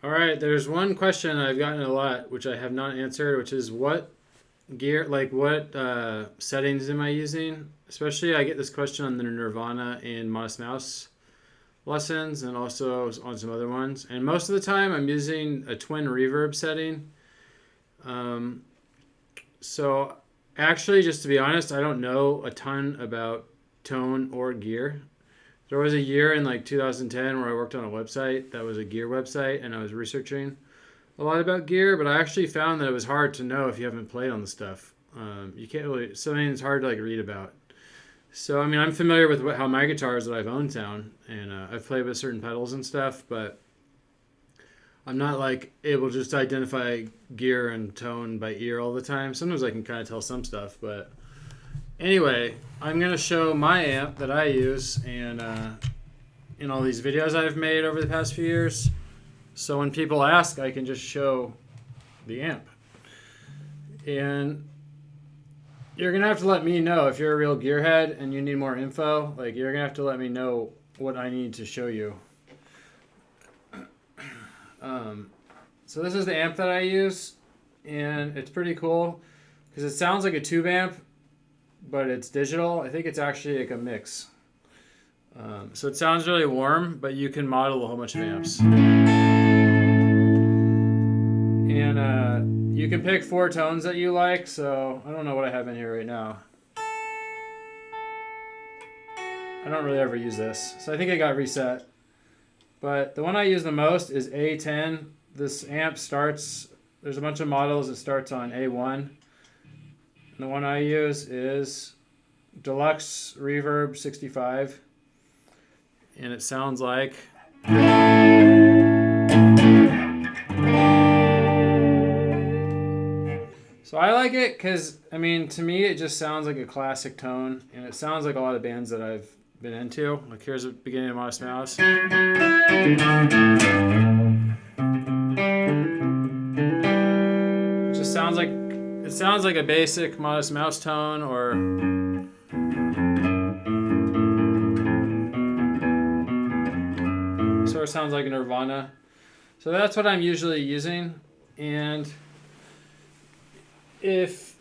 All right, there's one question I've gotten a lot, which I have not answered, which is what gear, like what settings am I using? Especially I get this question on the Nirvana and Modest Mouse lessons and also on some other ones. And most of the time I'm using a twin reverb setting. So actually, just to be honest, I don't know a ton about tone or gear. There was a year in like 2010 where I worked on a website that was a gear website and I was researching a lot about gear, but I actually found that it was hard to know if you haven't played on the stuff. You can't really, something that's hard to like read about. So, I mean, I'm familiar with how my guitars that I've owned sound, and I've played with certain pedals and stuff, but I'm not like able just to identify gear and tone by ear all the time. Sometimes I can kind of tell some stuff, but anyway, I'm going to show my amp that I use and in all these videos I've made over the past few years. So when people ask, I can just show the amp. And you're going to have to let me know if you're a real gearhead and you need more info. Like, you're going to have to let me know what I need to show you. So this is the amp that I use, and it's pretty cool because it sounds like a tube amp, but it's digital. I think it's actually like a mix. So it sounds really warm, but you can model a whole bunch of amps. And you can pick 4 tones that you like, so I don't know what I have in here right now. I don't really ever use this, so I think it got reset. But the one I use the most is A10. This amp starts, there's a bunch of models that starts on A1. And the one I use is Deluxe Reverb 65. And it sounds like... So I like it because, I mean, to me it just sounds like a classic tone. And it sounds like a lot of bands that I've been into. Like here's the beginning of Modest Mouse. It just sounds like, it sounds like a basic Modest Mouse tone, or sort of sounds like a Nirvana. So that's what I'm usually using. And if,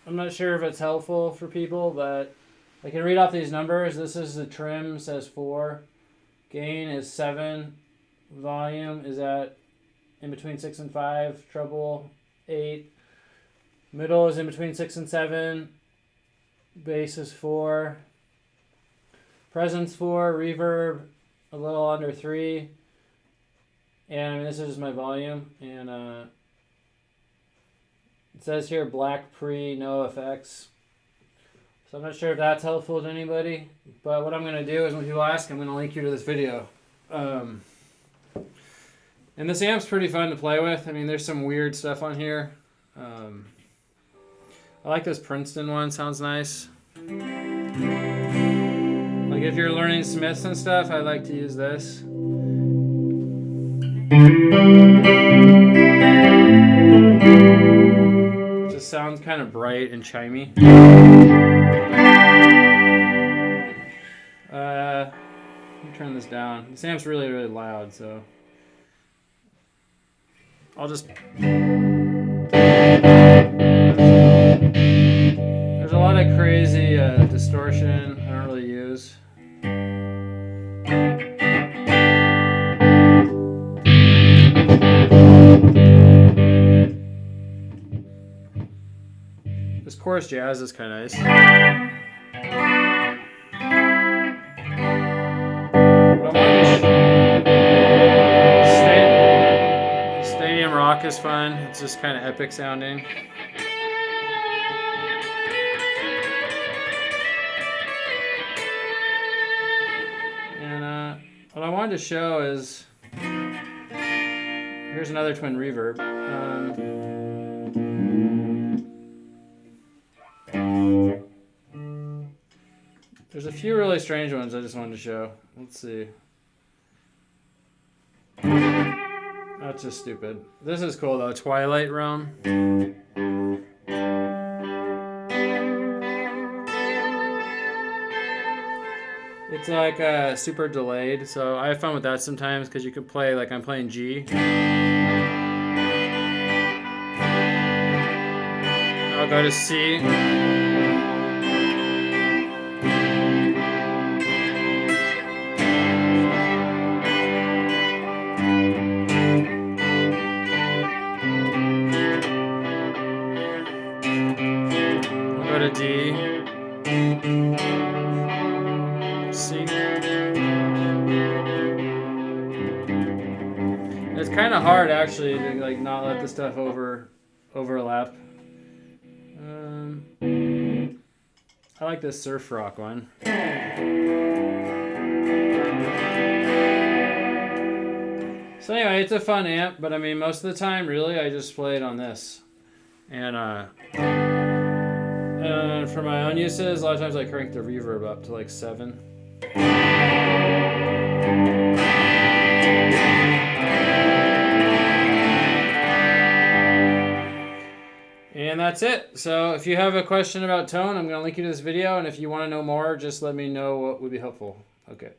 I'm not sure if it's helpful for people, but I can read off these numbers. This is the trim, says 4. Gain is 7. Volume is at in between 6 and 5. Treble 8. Middle is in between 6 and 7. Bass is 4. Presence 4. Reverb a little under 3. And this is my volume. And it says here Blk-Pre No FX. So I'm not sure if that's helpful to anybody, but what I'm going to do is when people ask, I'm going to link you to this video. And this amp's pretty fun to play with. I mean, there's some weird stuff on here. I like this Princeton one, sounds nice. Like if you're learning Smiths and stuff, I like to use this. It just sounds kind of bright and chimey. Let me turn this down. This amp's really, really loud, so I'll just... There's a lot of crazy distortion I don't really use. This chorus jazz is kind of nice. Stadium rock is fun. It's just kind of epic sounding. And what I wanted to show is, here's another twin reverb. There's a few really strange ones I just wanted to show. Let's see. That's just stupid. This is cool though, Twilight Realm. It's like super delayed, so I have fun with that sometimes because you can play like I'm playing G. I'll go to C. I'll go to D. C. It's kind of hard actually to like not let the stuff overlap. I like this surf rock one. So anyway, it's a fun amp, but I mean most of the time really I just play it on this. And for my own uses, a lot of times I crank the reverb up to like 7. And that's it. So if you have a question about tone, I'm going to link you to this video. And if you want to know more, just let me know what would be helpful. Okay.